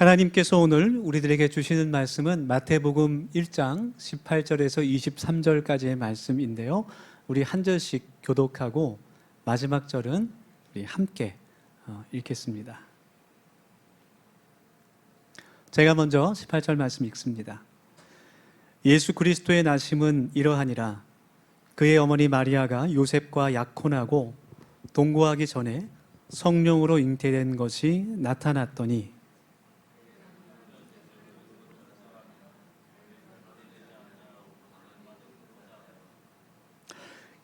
하나님께서 오늘 우리들에게 주시는 말씀은 마태복음 1장 18절에서 23절까지의 말씀인데요. 우리 한 절씩 교독하고 마지막 절은 우리 함께 읽겠습니다. 제가 먼저 18절 말씀 읽습니다. 예수 그리스도의 나심은 이러하니라. 그의 어머니 마리아가 요셉과 약혼하고 동거하기 전에 성령으로 잉태된 것이 나타났더니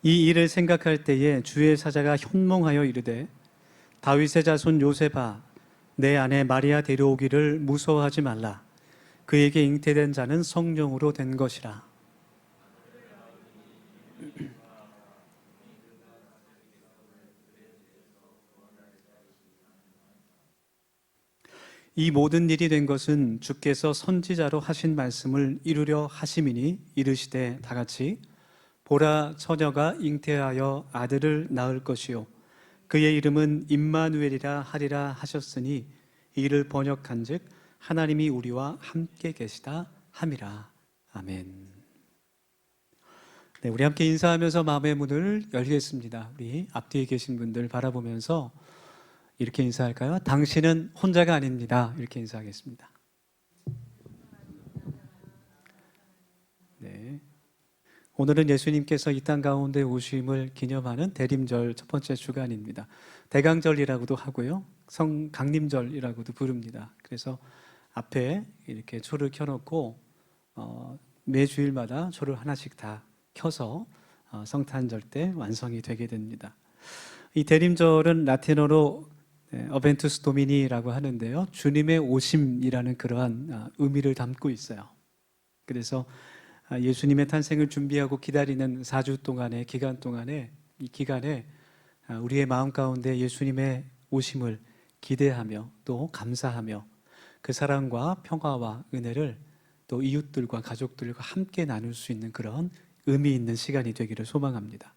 이 일을 생각할 때에 주의 사자가 현몽하여 이르되 다윗의 자손 요셉아 내 아내 마리아 데려오기를 무서워하지 말라. 그에게 잉태된 자는 성령으로 된 것이라. 이 모든 일이 된 것은 주께서 선지자로 하신 말씀을 이루려 하심이니 이르시되 다같이 보라 처녀가 잉태하여 아들을 낳을 것이요 그의 이름은 임마누엘이라 하리라 하셨으니 이를 번역한즉 하나님이 우리와 함께 계시다 함이라. 아멘. 네, 우리 함께 인사하면서 마음의 문을 열겠습니다. 우리 앞뒤에 계신 분들 바라보면서 이렇게 인사할까요? 당신은 혼자가 아닙니다. 이렇게 인사하겠습니다. 네. 오늘은 예수님께서 이 땅 가운데 오심을 기념하는 대림절 첫 번째 주간입니다. 대강절이라고도 하고요. 성강림절이라고도 부릅니다. 그래서 앞에 이렇게 초를 켜놓고 매 주일마다 초를 하나씩 다 켜서 성탄절 때 완성이 되게 됩니다. 이 대림절은 라틴어로 어벤투스 도미니라고 하는데요. 주님의 오심이라는 그러한 의미를 담고 있어요. 그래서 예수님의 탄생을 준비하고 기다리는 4주 동안의 기간 동안에 이 기간에 우리의 마음 가운데 예수님의 오심을 기대하며 또 감사하며 그 사랑과 평화와 은혜를 또 이웃들과 가족들과 함께 나눌 수 있는 그런 의미 있는 시간이 되기를 소망합니다.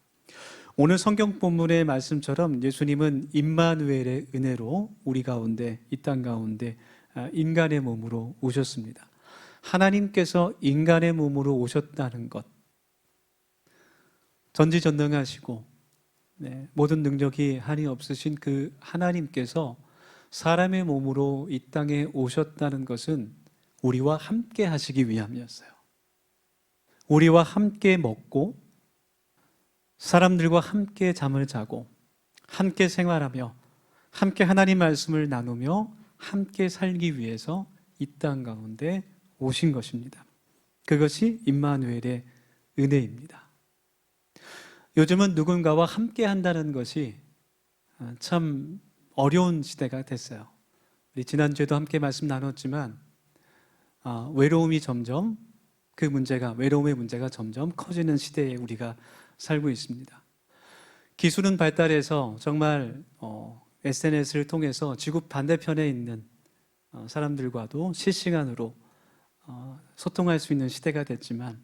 오늘 성경 본문의 말씀처럼 예수님은 임마누엘의 은혜로 우리 가운데 이 땅 가운데 인간의 몸으로 오셨습니다. 하나님께서 인간의 몸으로 오셨다는 것, 전지전능하시고 모든 능력이 한이 없으신 그 하나님께서 사람의 몸으로 이 땅에 오셨다는 것은 우리와 함께 하시기 위함이었어요. 우리와 함께 먹고 사람들과 함께 잠을 자고 함께 생활하며 함께 하나님 말씀을 나누며 함께 살기 위해서 이 땅 가운데 오신 것입니다. 그것이 임마누엘의 은혜입니다. 요즘은 누군가와 함께 한다는 것이 참 어려운 시대가 됐어요. 우리 지난주에도 함께 말씀 나눴지만 외로움의 문제가 점점 커지는 시대에 우리가 살고 있습니다. 기술은 발달해서 정말 SNS를 통해서 지구 반대편에 있는 사람들과도 실시간으로 소통할 수 있는 시대가 됐지만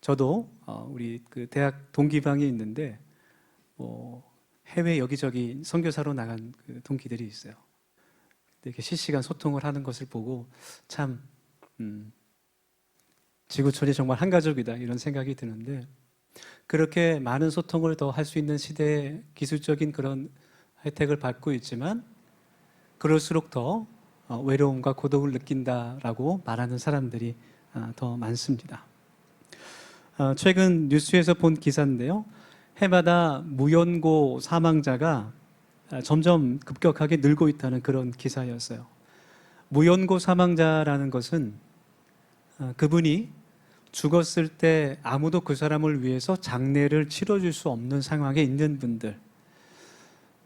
저도 우리 그 대학 동기방이 있는데 해외 여기저기 선교사로 나간 그 동기들이 있어요. 이렇게 실시간 소통을 하는 것을 보고 참 지구촌이 정말 한 가족이다 이런 생각이 드는데 그렇게 많은 소통을 더 할 수 있는 시대에 기술적인 그런 혜택을 받고 있지만 그럴수록 더 외로움과 고독을 느낀다라고 말하는 사람들이 더 많습니다. 최근 뉴스에서 본 기사인데요. 해마다 무연고 사망자가 점점 급격하게 늘고 있다는 그런 기사였어요. 무연고 사망자라는 것은 그분이 죽었을 때 아무도 그 사람을 위해서 장례를 치러줄 수 없는 상황에 있는 분들,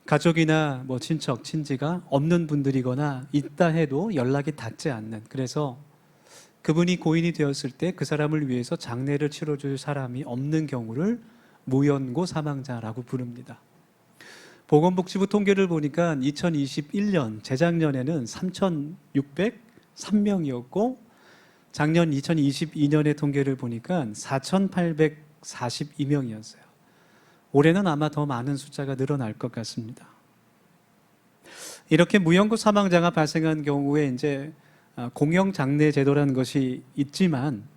가족이나 친척, 친지가 없는 분들이거나 있다 해도 연락이 닿지 않는, 그래서 그분이 고인이 되었을 때 그 사람을 위해서 장례를 치러줄 사람이 없는 경우를 무연고 사망자라고 부릅니다. 보건복지부 통계를 보니까 2021년 재작년에는 3,603명이었고 작년 2022년의 통계를 보니까 4,842명이었어요. 올해는 아마 더 많은 숫자가 늘어날 것 같습니다. 이렇게 무연고 사망자가 발생한 경우에 이제 공영 장례 제도라는 것이 있지만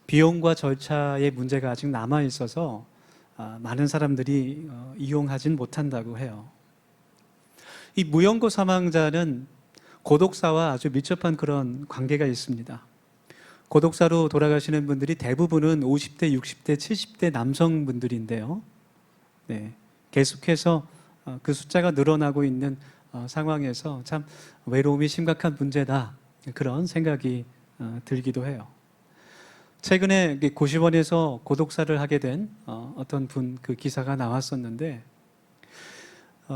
비용과 절차의 문제가 아직 남아 있어서 많은 사람들이 이용하진 못한다고 해요. 이 무연고 사망자는 고독사와 아주 밀접한 그런 관계가 있습니다. 고독사로 돌아가시는 분들이 대부분은 50대, 60대, 70대 남성분들인데요. 네, 계속해서 그 숫자가 늘어나고 있는 상황에서 참 외로움이 심각한 문제다, 그런 생각이 들기도 해요. 최근에 고시원에서 고독사를 하게 된 어떤 분 그 기사가 나왔었는데,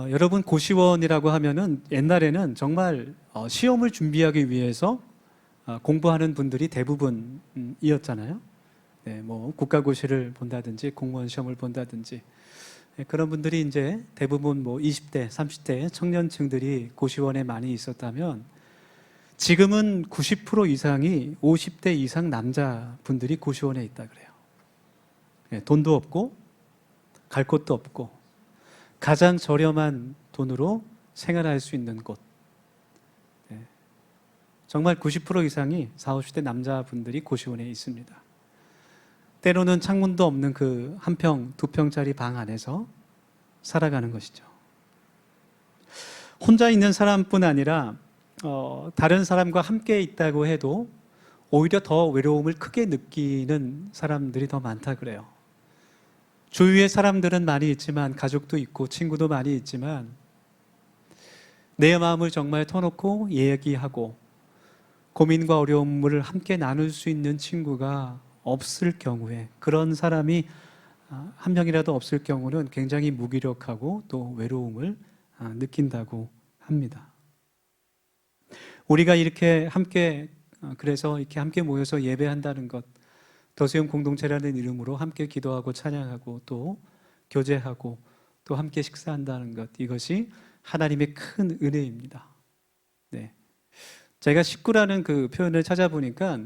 여러분 고시원이라고 하면은 옛날에는 정말 시험을 준비하기 위해서 공부하는 분들이 대부분이었잖아요. 네, 뭐 국가고시를 본다든지 공무원 시험을 본다든지, 그런 분들이 이제 대부분 뭐 20대, 30대 청년층들이 고시원에 많이 있었다면, 지금은 90% 이상이 50대 이상 남자분들이 고시원에 있다 그래요. 네, 돈도 없고 갈 곳도 없고 가장 저렴한 돈으로 생활할 수 있는 곳. 네, 정말 90% 이상이 40, 50대 남자분들이 고시원에 있습니다. 때로는 창문도 없는 그 한 평, 두 평짜리 방 안에서 살아가는 것이죠. 혼자 있는 사람뿐 아니라 다른 사람과 함께 있다고 해도 오히려 더 외로움을 크게 느끼는 사람들이 더 많다 그래요. 주위에 사람들은 많이 있지만, 가족도 있고 친구도 많이 있지만, 내 마음을 정말 터놓고 얘기하고 고민과 어려움을 함께 나눌 수 있는 친구가 없을 경우에, 그런 사람이 한 명이라도 없을 경우는 굉장히 무기력하고 또 외로움을 느낀다고 합니다. 우리가 이렇게 함께, 그래서 이렇게 함께 모여서 예배한다는 것, 더수용 공동체라는 이름으로 함께 기도하고 찬양하고 또 교제하고 또 함께 식사한다는 것, 이것이 하나님의 큰 은혜입니다. 네. 제가 식구라는 그 표현을 찾아보니까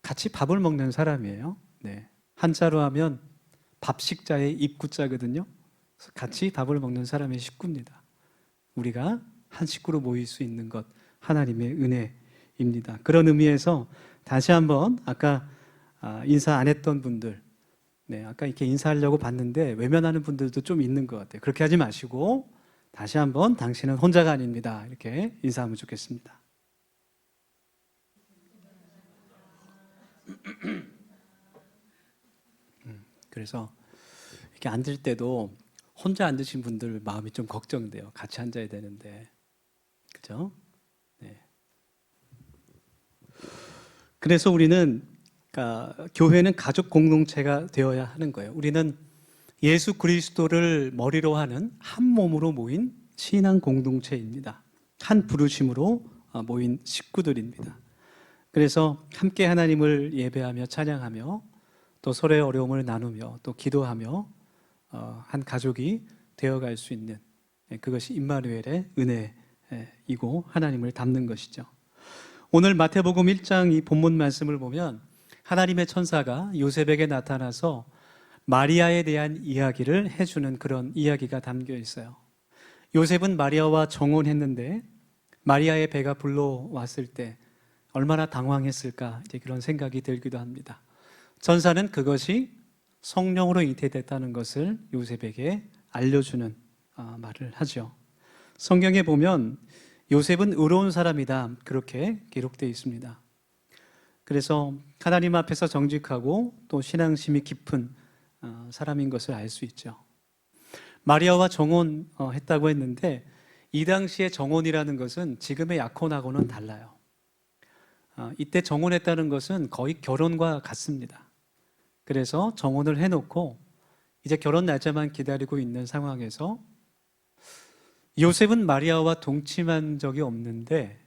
같이 밥을 먹는 사람이에요. 네. 한자로 하면 밥식자의 입구자거든요. 같이 밥을 먹는 사람이 식구입니다. 우리가 한 식구로 모일 수 있는 것, 하나님의 은혜입니다. 그런 의미에서 다시 한번 아까 인사 안 했던 분들, 네, 아까 이렇게 인사하려고 봤는데 외면하는 분들도 좀 있는 것 같아요. 그렇게 하지 마시고 다시 한번 당신은 혼자가 아닙니다, 이렇게 인사하면 좋겠습니다. 그래서 이렇게 앉을 때도 혼자 앉으신 분들 마음이 좀 걱정돼요. 같이 앉아야 되는데, 그죠? 네. 그래서 우리는, 그러니까 교회는 가족 공동체가 되어야 하는 거예요. 우리는 예수 그리스도를 머리로 하는 한 몸으로 모인 신앙 공동체입니다. 한 부르심으로 모인 식구들입니다. 그래서 함께 하나님을 예배하며 찬양하며 또 서로의 어려움을 나누며 또 기도하며 한 가족이 되어갈 수 있는, 그것이 임마누엘의 은혜이고 하나님을 닮는 것이죠. 오늘 마태복음 1장 이 본문 말씀을 보면 하나님의 천사가 요셉에게 나타나서 마리아에 대한 이야기를 해주는 그런 이야기가 담겨 있어요. 요셉은 마리아와 정혼했는데 마리아의 배가 불러왔을 때 얼마나 당황했을까, 이제 그런 생각이 들기도 합니다. 천사는 그것이 성령으로 잉태됐다는 것을 요셉에게 알려주는 말을 하죠. 성경에 보면 요셉은 의로운 사람이다, 그렇게 기록되어 있습니다. 그래서 하나님 앞에서 정직하고 또 신앙심이 깊은 사람인 것을 알 수 있죠. 마리아와 정혼했다고 했는데 이 당시에 정혼이라는 것은 지금의 약혼하고는 달라요. 이때 정혼했다는 것은 거의 결혼과 같습니다. 그래서 정혼을 해놓고 이제 결혼 날짜만 기다리고 있는 상황에서 요셉은 마리아와 동침한 적이 없는데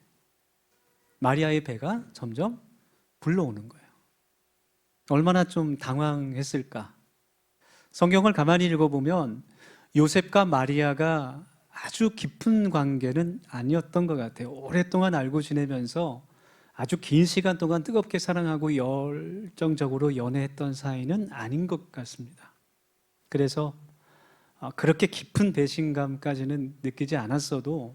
마리아의 배가 점점 불러오는 거예요. 얼마나 좀 당황했을까. 성경을 가만히 읽어보면 요셉과 마리아가 아주 깊은 관계는 아니었던 것 같아요. 오랫동안 알고 지내면서 아주 긴 시간 동안 뜨겁게 사랑하고 열정적으로 연애했던 사이는 아닌 것 같습니다. 그래서 그렇게 깊은 배신감까지는 느끼지 않았어도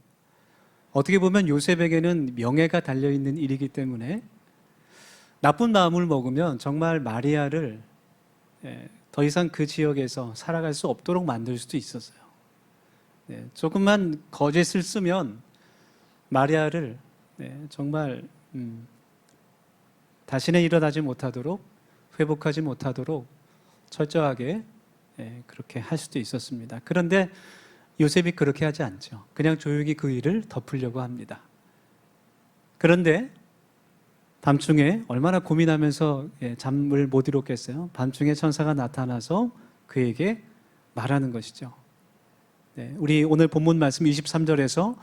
어떻게 보면 요셉에게는 명예가 달려있는 일이기 때문에 나쁜 마음을 먹으면 정말 마리아를 더 이상 그 지역에서 살아갈 수 없도록 만들 수도 있었어요. 조금만 거짓을 쓰면 마리아를 정말 다시는 일어나지 못하도록, 회복하지 못하도록 철저하게 그렇게 할 수도 있었습니다. 그런데 요셉이 그렇게 하지 않죠. 그냥 조용히 그 일을 덮으려고 합니다. 그런데 밤중에 얼마나 고민하면서 잠을 못 이뤘겠어요. 밤중에 천사가 나타나서 그에게 말하는 것이죠. 우리 오늘 본문 말씀 23절에서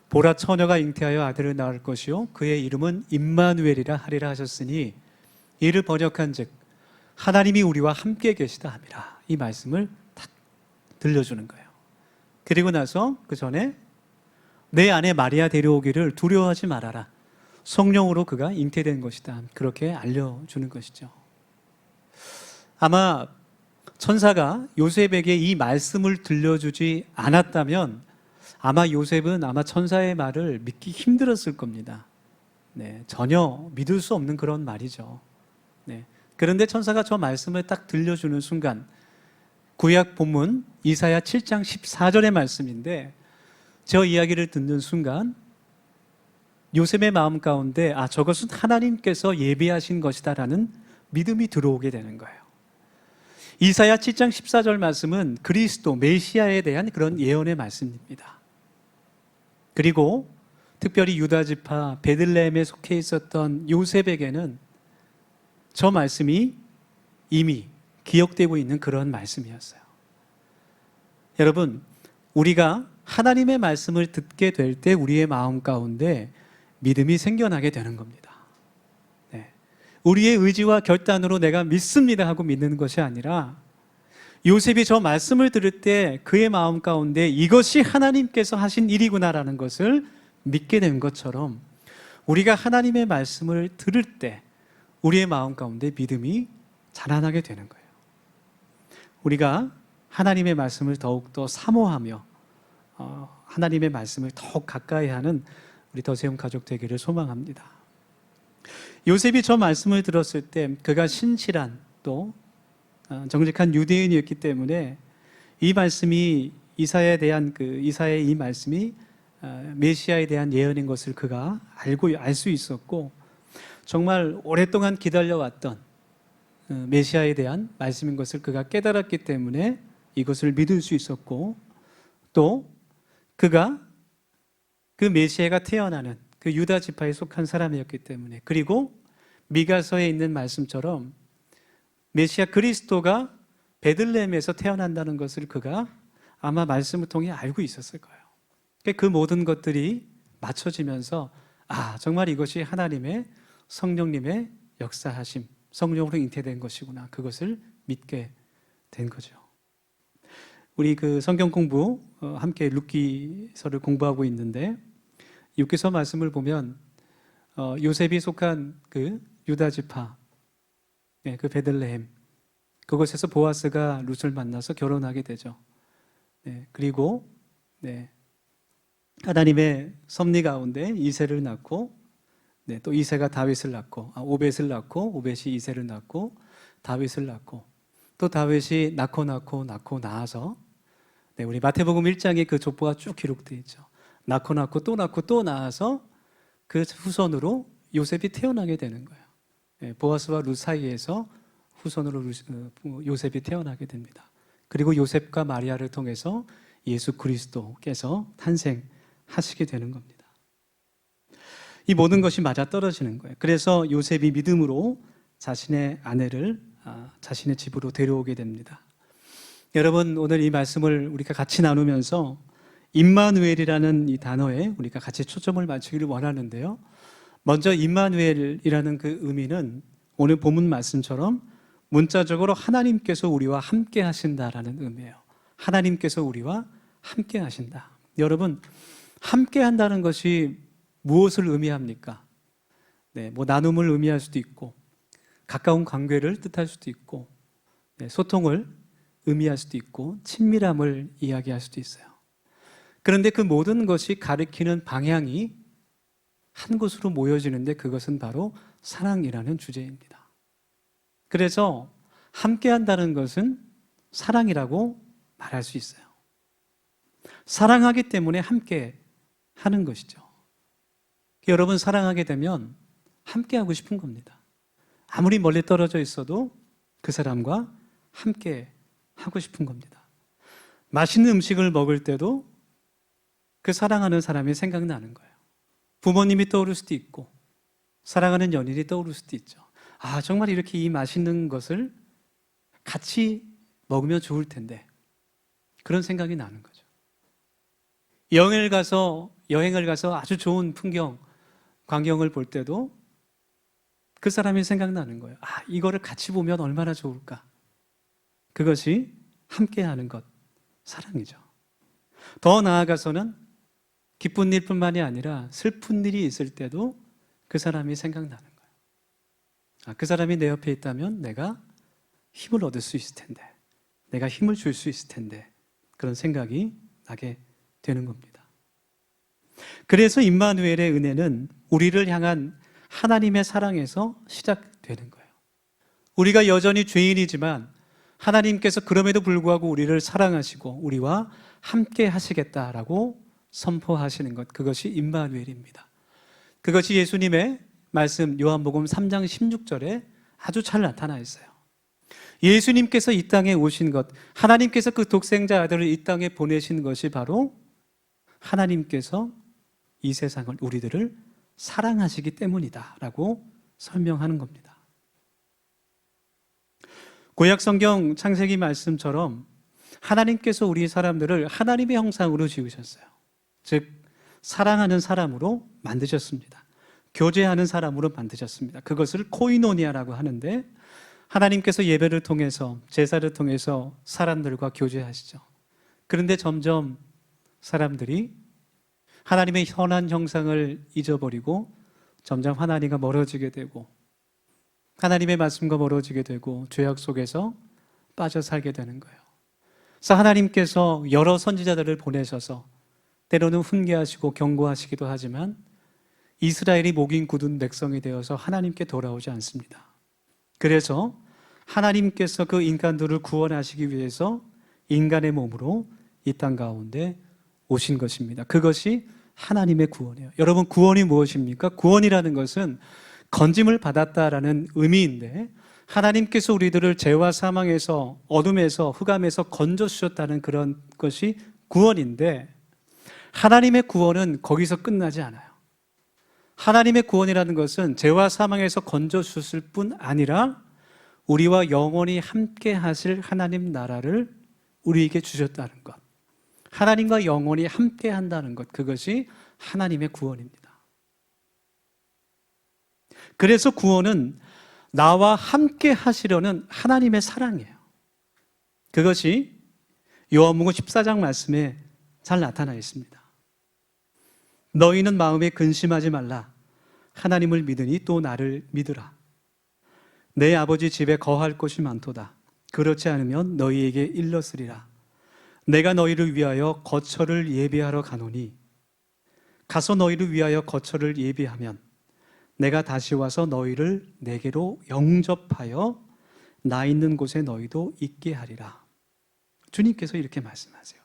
보라, 처녀가 잉태하여 아들을 낳을 것이요 그의 이름은 임마누엘이라 하리라 하셨으니, 이를 번역한 즉 하나님이 우리와 함께 계시다 함이라. 이 말씀을 딱 들려주는 거예요. 그리고 나서 그 전에 내 아내 마리아 데려오기를 두려워하지 말아라. 성령으로 그가 잉태된 것이다. 그렇게 알려주는 것이죠. 아마 천사가 요셉에게 이 말씀을 들려주지 않았다면 아마 요셉은 아마 천사의 말을 믿기 힘들었을 겁니다. 전혀 믿을 수 없는 그런 말이죠. 그런데 천사가 저 말씀을 딱 들려주는 순간, 구약 본문 이사야 7장 14절의 말씀인데, 저 이야기를 듣는 순간 요셉의 마음 가운데 저것은 하나님께서 예비하신 것이다라는 믿음이 들어오게 되는 거예요. 이사야 7장 14절 말씀은 그리스도 메시아에 대한 그런 예언의 말씀입니다. 그리고 특별히 유다 지파 베들레헴에 속해 있었던 요셉에게는 저 말씀이 이미 기억되고 있는 그런 말씀이었어요. 여러분, 우리가 하나님의 말씀을 듣게 될 때 우리의 마음 가운데 믿음이 생겨나게 되는 겁니다. 우리의 의지와 결단으로 내가 믿습니다 하고 믿는 것이 아니라, 요셉이 저 말씀을 들을 때 그의 마음 가운데 이것이 하나님께서 하신 일이구나라는 것을 믿게 된 것처럼, 우리가 하나님의 말씀을 들을 때 우리의 마음 가운데 믿음이 자라나게 되는 거예요. 우리가 하나님의 말씀을 더욱더 사모하며 하나님의 말씀을 더욱 가까이 하는 우리 더세움 가족 되기를 소망합니다. 요셉이 저 말씀을 들었을 때 그가 신실한 또 정직한 유대인이었기 때문에 이 말씀이 이사야에 대한 이사야의 이 말씀이 메시아에 대한 예언인 것을 그가 알 수 있었고, 정말 오랫동안 기다려왔던 메시아에 대한 말씀인 것을 그가 깨달았기 때문에 이것을 믿을 수 있었고, 또 그가 그 메시아가 태어나는 그 유다 지파에 속한 사람이었기 때문에, 그리고 미가서에 있는 말씀처럼 메시아 그리스도가 베들레헴에서 태어난다는 것을 그가 아마 말씀을 통해 알고 있었을 거예요. 그 모든 것들이 맞춰지면서 정말 이것이 하나님의 성령님의 역사하심, 성령으로 잉태된 것이구나, 그것을 믿게 된 거죠. 우리 성경 공부 함께 룻기서를 공부하고 있는데, 룻기서 말씀을 보면 요셉이 속한 그 유다 지파, 그 베들레헴, 그곳에서 보아스가 룻을 만나서 결혼하게 되죠. 그리고 하나님의 섭리 가운데 이새를 낳고, 또 이새가 다윗을 낳고, 오벳을 낳고, 오벳이 이새를 낳고 다윗을 낳고, 또 다윗이 낳고 낳아서 우리 마태복음 1장에 그 족보가 쭉 기록되어 있죠. 낳고 또 낳아서 그 후손으로 요셉이 태어나게 되는 거예요. 보아스와 룻 사이에서 후손으로 요셉이 태어나게 됩니다. 그리고 요셉과 마리아를 통해서 예수 그리스도께서 탄생하시게 되는 겁니다. 이 모든 것이 맞아떨어지는 거예요. 그래서 요셉이 믿음으로 자신의 아내를 자신의 집으로 데려오게 됩니다. 여러분, 오늘 이 말씀을 우리가 같이 나누면서 임마누엘이라는 이 단어에 우리가 같이 초점을 맞추기를 원하는데요. 먼저 임마누엘이라는 그 의미는 오늘 본문 말씀처럼 문자적으로 하나님께서 우리와 함께 하신다라는 의미예요. 하나님께서 우리와 함께 하신다. 여러분, 함께 한다는 것이 무엇을 의미합니까? 나눔을 의미할 수도 있고, 가까운 관계를 뜻할 수도 있고, 소통을 의미할 수도 있고, 친밀함을 이야기할 수도 있어요. 그런데 그 모든 것이 가리키는 방향이 한 곳으로 모여지는데 그것은 바로 사랑이라는 주제입니다. 그래서 함께 한다는 것은 사랑이라고 말할 수 있어요. 사랑하기 때문에 함께 하는 것이죠. 여러분, 사랑하게 되면 함께 하고 싶은 겁니다. 아무리 멀리 떨어져 있어도 그 사람과 함께 하고 싶은 겁니다. 맛있는 음식을 먹을 때도 그 사랑하는 사람이 생각나는 거예요. 부모님이 떠오를 수도 있고 사랑하는 연인이 떠오를 수도 있죠. 아, 정말 이렇게 이 맛있는 것을 같이 먹으면 좋을 텐데, 그런 생각이 나는 거죠. 여행을 가서 아주 좋은 풍경, 광경을 볼 때도 그 사람이 생각나는 거예요. 아, 이거를 같이 보면 얼마나 좋을까. 그것이 함께하는 것, 사랑이죠. 더 나아가서는 기쁜 일뿐만이 아니라 슬픈 일이 있을 때도 그 사람이 생각나는 거예요. 아, 그 사람이 내 옆에 있다면 내가 힘을 얻을 수 있을 텐데, 내가 힘을 줄 수 있을 텐데, 그런 생각이 나게 되는 겁니다. 그래서 임마누엘의 은혜는 우리를 향한 하나님의 사랑에서 시작되는 거예요. 우리가 여전히 죄인이지만 하나님께서 그럼에도 불구하고 우리를 사랑하시고 우리와 함께 하시겠다라고 선포하시는 것, 그것이 임마누엘입니다. 그것이 예수님의 말씀 요한복음 3장 16절에 아주 잘 나타나 있어요. 예수님께서 이 땅에 오신 것, 하나님께서 그 독생자 아들을 이 땅에 보내신 것이 바로 하나님께서 이 세상을, 우리들을 사랑하시기 때문이다 라고 설명하는 겁니다. 구약 성경 창세기 말씀처럼 하나님께서 우리 사람들을 하나님의 형상으로 지으셨어요. 즉 사랑하는 사람으로 만드셨습니다. 교제하는 사람으로 만드셨습니다. 그것을 코이노니아라고 하는데, 하나님께서 예배를 통해서, 제사를 통해서 사람들과 교제하시죠. 그런데 점점 사람들이 하나님의 선한 형상을 잊어버리고 점점 하나님과 멀어지게 되고 하나님의 말씀과 멀어지게 되고 죄악 속에서 빠져 살게 되는 거예요. 그래서 하나님께서 여러 선지자들을 보내셔서 때로는 훈계하시고 경고하시기도 하지만 이스라엘이 목인 굳은 백성이 되어서 하나님께 돌아오지 않습니다. 그래서 하나님께서 그 인간들을 구원하시기 위해서 인간의 몸으로 이 땅 가운데 오신 것입니다. 그것이 하나님의 구원이에요. 여러분, 구원이 무엇입니까? 구원이라는 것은 건짐을 받았다라는 의미인데, 하나님께서 우리들을 죄와 사망에서, 어둠에서, 흑암에서 건져주셨다는 그런 것이 구원인데, 하나님의 구원은 거기서 끝나지 않아요. 하나님의 구원이라는 것은 죄와 사망에서 건져주셨을 뿐 아니라 우리와 영원히 함께 하실 하나님 나라를 우리에게 주셨다는 것, 하나님과 영원히 함께 한다는 것, 그것이 하나님의 구원입니다. 그래서 구원은 나와 함께 하시려는 하나님의 사랑이에요. 그것이 요한복음 14장 말씀에 잘 나타나 있습니다. 너희는 마음에 근심하지 말라. 하나님을 믿으니 또 나를 믿으라. 내 아버지 집에 거할 곳이 많도다. 그렇지 않으면 너희에게 일렀으리라. 내가 너희를 위하여 거처를 예비하러 가노니 가서 너희를 위하여 거처를 예비하면 내가 다시 와서 너희를 내게로 영접하여 나 있는 곳에 너희도 있게 하리라. 주님께서 이렇게 말씀하세요.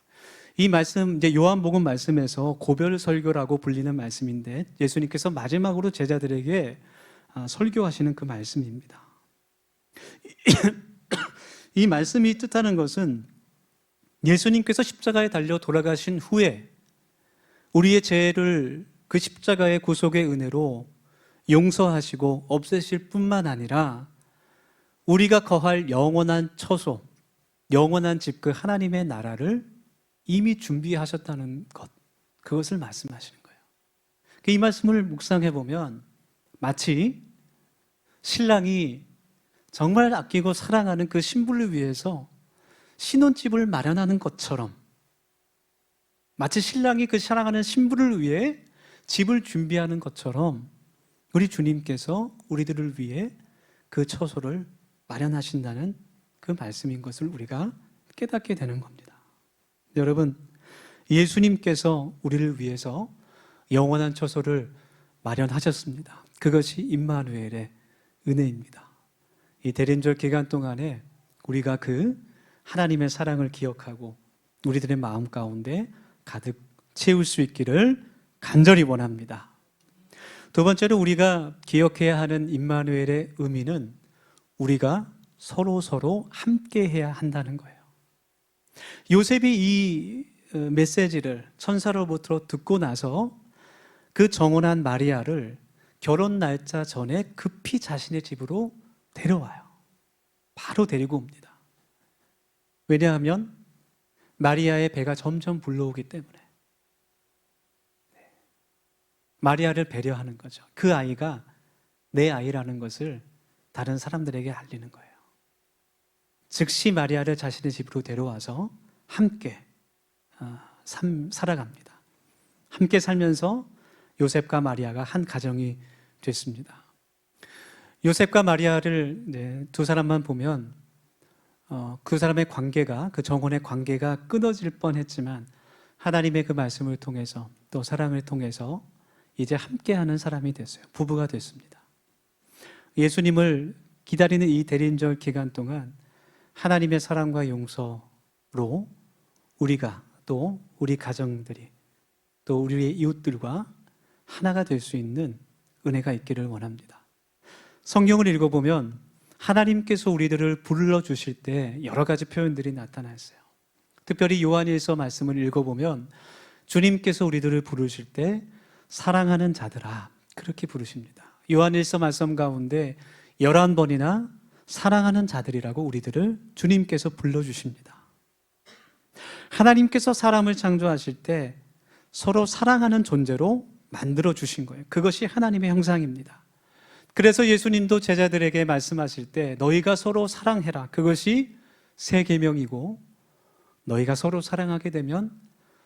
이 말씀, 이제 요한복음 말씀에서 고별 설교라고 불리는 말씀인데, 예수님께서 마지막으로 제자들에게 설교하시는 그 말씀입니다. 이 말씀이 뜻하는 것은 예수님께서 십자가에 달려 돌아가신 후에 우리의 죄를 그 십자가의 구속의 은혜로 용서하시고 없애실 뿐만 아니라 우리가 거할 영원한 처소, 영원한 집, 그 하나님의 나라를 이미 준비하셨다는 것, 그것을 말씀하시는 거예요. 이 말씀을 묵상해 보면 마치 신랑이 정말 아끼고 사랑하는 그 신부를 위해서 신혼집을 마련하는 것처럼, 마치 신랑이 그 사랑하는 신부를 위해 집을 준비하는 것처럼 우리 주님께서 우리들을 위해 그 처소를 마련하신다는 그 말씀인 것을 우리가 깨닫게 되는 겁니다. 여러분, 예수님께서 우리를 위해서 영원한 처소를 마련하셨습니다. 그것이 임마누엘의 은혜입니다. 이 대림절 기간 동안에 우리가 그 하나님의 사랑을 기억하고 우리들의 마음 가운데 가득 채울 수 있기를 간절히 원합니다. 두 번째로 우리가 기억해야 하는 임마누엘의 의미는 우리가 서로 함께해야 한다는 거예요. 요셉이 이 메시지를 천사로부터 듣고 나서 그 정혼한 마리아를 결혼 날짜 전에 급히 자신의 집으로 데려와요. 바로 데리고 옵니다. 왜냐하면 마리아의 배가 점점 불러오기 때문에 마리아를 배려하는 거죠. 그 아이가 내 아이라는 것을 다른 사람들에게 알리는 거예요. 즉시 마리아를 자신의 집으로 데려와서 함께 살아갑니다. 함께 살면서 요셉과 마리아가 한 가정이 됐습니다. 요셉과 마리아를 두 사람만 보면 그 사람의 관계가, 그 정혼의 관계가 끊어질 뻔했지만 하나님의 그 말씀을 통해서 또 사랑을 통해서 이제 함께하는 사람이 됐어요. 부부가 됐습니다. 예수님을 기다리는 이 대림절 기간 동안 하나님의 사랑과 용서로 우리가 또 우리 가정들이 또 우리의 이웃들과 하나가 될 수 있는 은혜가 있기를 원합니다. 성경을 읽어보면 하나님께서 우리들을 불러주실 때 여러 가지 표현들이 나타났어요. 특별히 요한일서 말씀을 읽어보면 주님께서 우리들을 부르실 때 사랑하는 자들아 그렇게 부르십니다. 요한일서 말씀 가운데 11번이나 사랑하는 자들이라고 우리들을 주님께서 불러주십니다. 하나님께서 사람을 창조하실 때 서로 사랑하는 존재로 만들어주신 거예요. 그것이 하나님의 형상입니다. 그래서 예수님도 제자들에게 말씀하실 때 너희가 서로 사랑해라. 그것이 새 계명이고 너희가 서로 사랑하게 되면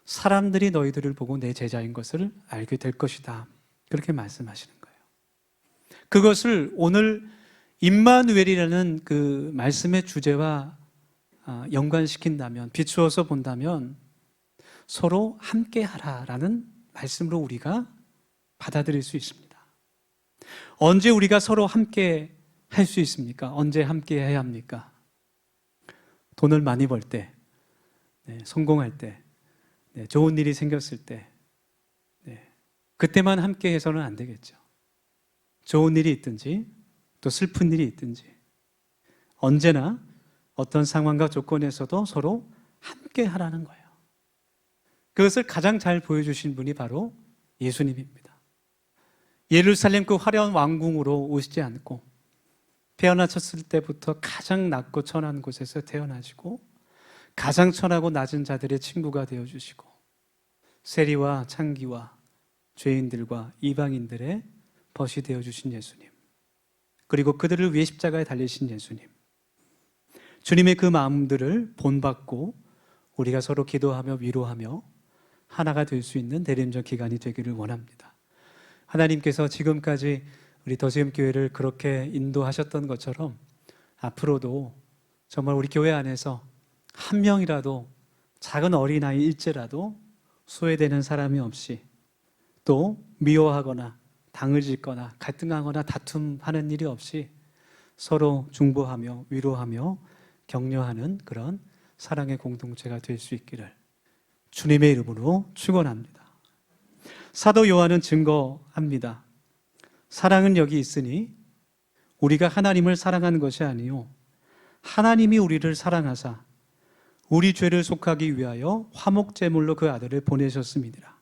사람들이 너희들을 보고 내 제자인 것을 알게 될 것이다. 그렇게 말씀하시는 거예요. 그것을 오늘 임마누엘이라는 그 말씀의 주제와 연관시킨다면, 비추어서 본다면 서로 함께하라라는 말씀으로 우리가 받아들일 수 있습니다. 언제 우리가 서로 함께 할 수 있습니까? 언제 함께 해야 합니까? 돈을 많이 벌 때, 성공할 때, 좋은 일이 생겼을 때, 그때만 함께 해서는 안 되겠죠. 좋은 일이 있든지 또 슬픈 일이 있든지 언제나 어떤 상황과 조건에서도 서로 함께 하라는 거예요. 그것을 가장 잘 보여주신 분이 바로 예수님입니다. 예루살렘 그 화려한 왕궁으로 오시지 않고 태어나셨을 때부터 가장 낮고 천한 곳에서 태어나시고 가장 천하고 낮은 자들의 친구가 되어주시고 세리와 창기와 죄인들과 이방인들의 벗이 되어주신 예수님, 그리고 그들을 위해 십자가에 달리신 예수님, 주님의 그 마음들을 본받고 우리가 서로 기도하며 위로하며 하나가 될 수 있는 대림절 기간이 되기를 원합니다. 하나님께서 지금까지 우리 더지음교회를 그렇게 인도하셨던 것처럼 앞으로도 정말 우리 교회 안에서 한 명이라도 작은 어린아이일지라도 소외되는 사람이 없이 또 미워하거나 당을 짓거나 갈등하거나 다툼하는 일이 없이 서로 중보하며 위로하며 격려하는 그런 사랑의 공동체가 될 수 있기를 주님의 이름으로 축원합니다. 사도 요한은 증거합니다. 사랑은 여기 있으니 우리가 하나님을 사랑하는 것이 아니요 하나님이 우리를 사랑하사 우리 죄를 속하기 위하여 화목제물로 그 아들을 보내셨음이니라.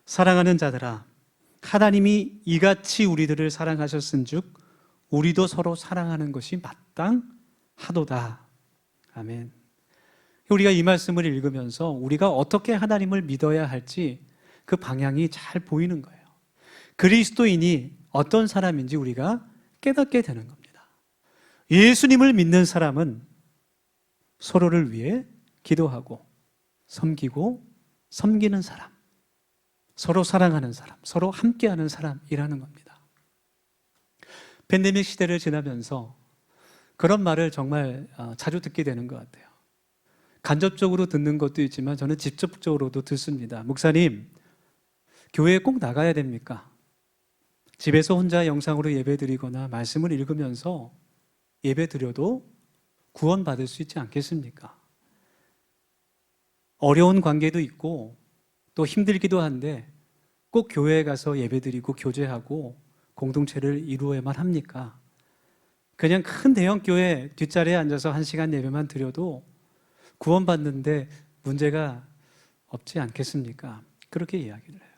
사랑하는 자들아, 하나님이 이같이 우리들을 사랑하셨은즉 우리도 서로 사랑하는 것이 마땅하도다. 아멘. 우리가 이 말씀을 읽으면서 우리가 어떻게 하나님을 믿어야 할지 그 방향이 잘 보이는 거예요. 그리스도인이 어떤 사람인지 우리가 깨닫게 되는 겁니다. 예수님을 믿는 사람은 서로를 위해 기도하고 섬기고 섬기는 사람, 서로 사랑하는 사람, 서로 함께하는 사람이라는 겁니다. 팬데믹 시대를 지나면서 그런 말을 정말 자주 듣게 되는 것 같아요. 간접적으로 듣는 것도 있지만 저는 직접적으로도 듣습니다. 목사님, 교회에 꼭 나가야 됩니까? 집에서 혼자 영상으로 예배 드리거나 말씀을 읽으면서 예배 드려도 구원받을 수 있지 않겠습니까? 어려운 관계도 있고 또 힘들기도 한데 꼭 교회에 가서 예배 드리고 교제하고 공동체를 이루어야만 합니까? 그냥 큰 대형 교회 뒷자리에 앉아서 1시간 예배만 드려도 구원받는데 문제가 없지 않겠습니까? 그렇게 이야기를 해요.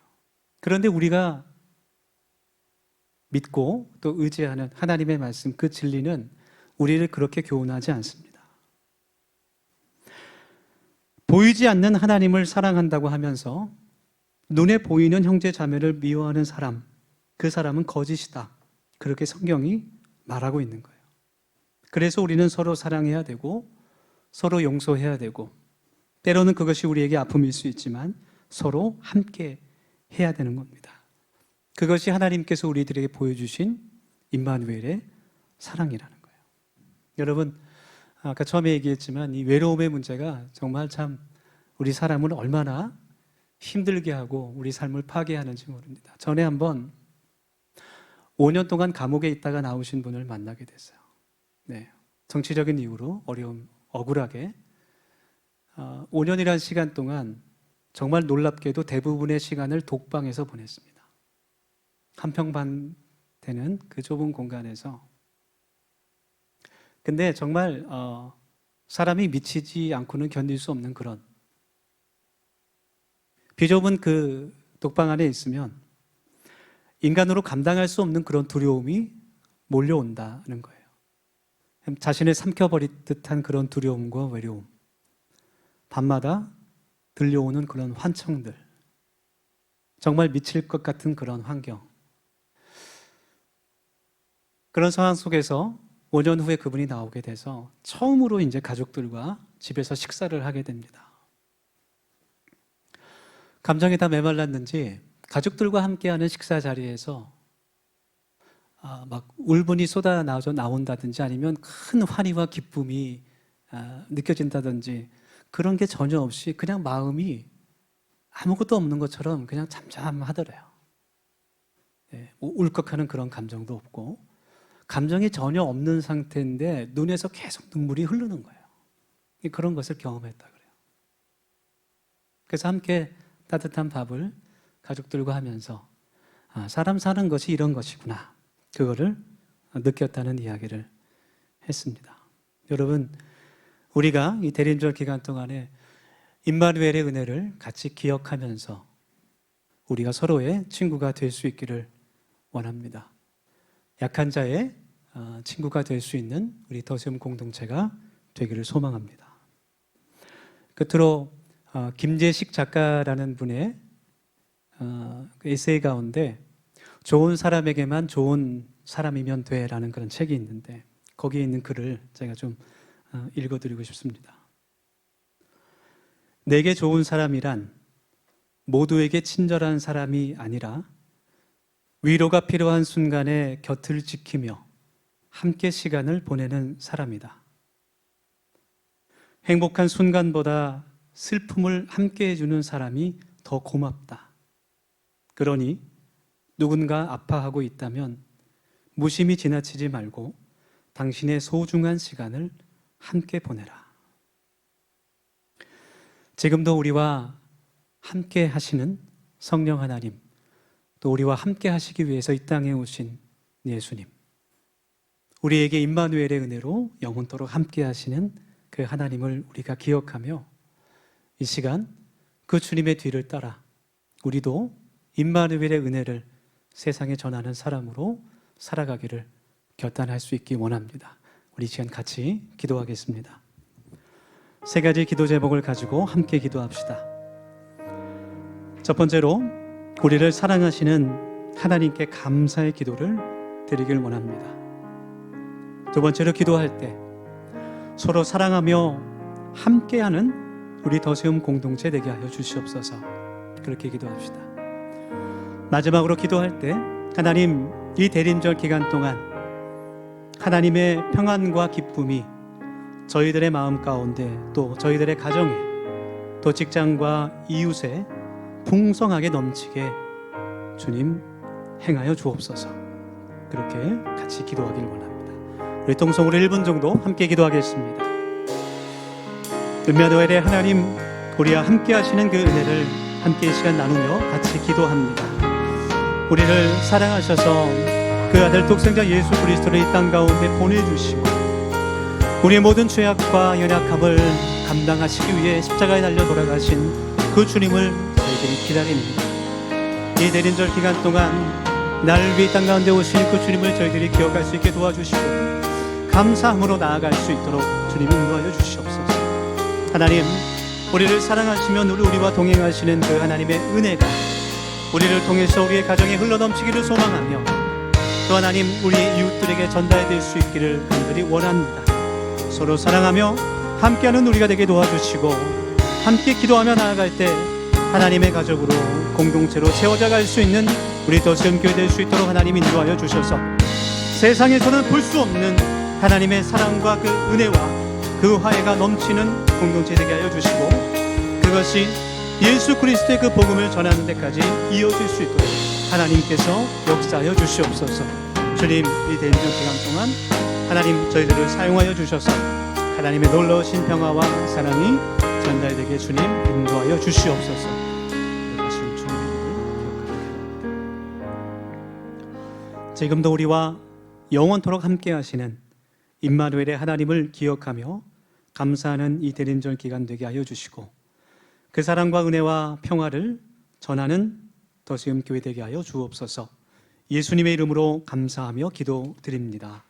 그런데 우리가 믿고 또 의지하는 하나님의 말씀, 그 진리는 우리를 그렇게 교훈하지 않습니다. 보이지 않는 하나님을 사랑한다고 하면서 눈에 보이는 형제 자매를 미워하는 사람, 그 사람은 거짓이다. 그렇게 성경이 말하고 있는 거예요. 그래서 우리는 서로 사랑해야 되고 서로 용서해야 되고 때로는 그것이 우리에게 아픔일 수 있지만 서로 함께 해야 되는 겁니다. 그것이 하나님께서 우리들에게 보여주신 임마누엘의 사랑이라는 거예요. 여러분, 아까 처음에 얘기했지만 이 외로움의 문제가 정말 참 우리 사람을 얼마나 힘들게 하고 우리 삶을 파괴하는지 모릅니다. 전에 한번 5년 동안 감옥에 있다가 나오신 분을 만나게 됐어요. 네, 정치적인 이유로 억울하게 5년이라는 시간 동안 정말 놀랍게도 대부분의 시간을 독방에서 보냈습니다. 한평 반 되는 그 좁은 공간에서. 근데 정말 사람이 미치지 않고는 견딜 수 없는 그런 비좁은 그 독방 안에 있으면 인간으로 감당할 수 없는 그런 두려움이 몰려온다는 거예요. 자신을 삼켜버릴 듯한 그런 두려움과 외로움, 밤마다 들려오는 그런 환청들, 정말 미칠 것 같은 그런 환경. 그런 상황 속에서 5년 후에 그분이 나오게 돼서 처음으로 이제 가족들과 집에서 식사를 하게 됩니다. 감정이 다 메말랐는지 가족들과 함께하는 식사 자리에서 막 울분이 쏟아 나온다든지 아니면 큰 환희와 기쁨이 느껴진다든지 그런 게 전혀 없이 그냥 마음이 아무것도 없는 것처럼 그냥 잠잠하더래요. 네, 울컥하는 그런 감정도 없고 감정이 전혀 없는 상태인데 눈에서 계속 눈물이 흐르는 거예요. 그런 것을 경험했다 그래요. 그래서 함께 따뜻한 밥을 가족들과 하면서 사람 사는 것이 이런 것이구나, 그거를 느꼈다는 이야기를 했습니다. 여러분, 우리가 이 대림절 기간 동안에 임마누엘의 은혜를 같이 기억하면서 우리가 서로의 친구가 될 수 있기를 원합니다. 약한 자의 친구가 될 수 있는 우리 더세움 공동체가 되기를 소망합니다. 끝으로 김재식 작가라는 분의 그 에세이 가운데 좋은 사람에게만 좋은 사람이면 돼라는 그런 책이 있는데 거기에 있는 글을 제가 좀 읽어드리고 싶습니다. 내게 좋은 사람이란 모두에게 친절한 사람이 아니라 위로가 필요한 순간에 곁을 지키며 함께 시간을 보내는 사람이다. 행복한 순간보다 슬픔을 함께 해주는 사람이 더 고맙다. 그러니 누군가 아파하고 있다면 무심히 지나치지 말고 당신의 소중한 시간을 함께 보내라. 지금도 우리와 함께 하시는 성령 하나님, 또 우리와 함께 하시기 위해서 이 땅에 오신 예수님, 우리에게 임마누엘의 은혜로 영원토록 함께 하시는 그 하나님을 우리가 기억하며 이 시간 그 주님의 뒤를 따라 우리도 임마누엘의 은혜를 세상에 전하는 사람으로 살아가기를 결단할 수 있기 원합니다. 우리 이 시간 같이 기도하겠습니다. 3가지 기도 제목을 가지고 함께 기도합시다. 첫 번째로 우리를 사랑하시는 하나님께 감사의 기도를 드리길 원합니다. 두 번째로 기도할 때 서로 사랑하며 함께하는 우리 더세움 공동체 되게 하여 주시옵소서. 그렇게 기도합시다. 마지막으로 기도할 때 하나님, 이 대림절 기간 동안 하나님의 평안과 기쁨이 저희들의 마음 가운데 또 저희들의 가정에 또 직장과 이웃에 풍성하게 넘치게 주님 행하여 주옵소서. 그렇게 같이 기도하길 원합니다. 우리 통성으로 1분 정도 함께 기도하겠습니다. 은혜의 하나님, 우리와 함께 하시는 그 은혜를 함께 이 시간 나누며 같이 기도합니다. 우리를 사랑하셔서 그 아들 독생자 예수 그리스도를 이 땅 가운데 보내주시고 우리의 모든 죄악과 연약함을 감당하시기 위해 십자가에 달려 돌아가신 그 주님을 저희들이 기다립니다. 이 대림절 기간 동안 나를 위해 땅 가운데 오신 그 주님을 저희들이 기억할 수 있게 도와주시고 감사함으로 나아갈 수 있도록 주님 인도하여 주시옵소서. 하나님, 우리를 사랑하시며 우리와 동행하시는 그 하나님의 은혜가 우리를 통해서 우리의 가정에 흘러넘치기를 소망하며 또 하나님, 우리의 이웃들에게 전달될 수 있기를 간절히 원합니다. 서로 사랑하며 함께하는 우리가 되게 도와주시고 함께 기도하며 나아갈 때 하나님의 가족으로 공동체로 채워져 갈 수 있는 우리 더시음교회 될 수 있도록 하나님 인도하여 주셔서 세상에서는 볼 수 없는 하나님의 사랑과 그 은혜와 그 화해가 넘치는 공동체 되게 하여 주시고 그것이 예수 그리스도의 그 복음을 전하는 데까지 이어질 수 있도록 하나님께서 역사하여 주시옵소서. 주님, 이 대림절 기간 동안 하나님 저희들을 사용하여 주셔서 하나님의 놀라우신 평화와 사랑이 전달되게 주님 인도하여 주시옵소서. 지금도 우리와 영원토록 함께 하시는 임마누엘의 하나님을 기억하며 감사하는 이 대림절 기간 되게 하여 주시고 그 사랑과 은혜와 평화를 전하는 더시음 교회 되게 하여 주옵소서. 예수님의 이름으로 감사하며 기도드립니다.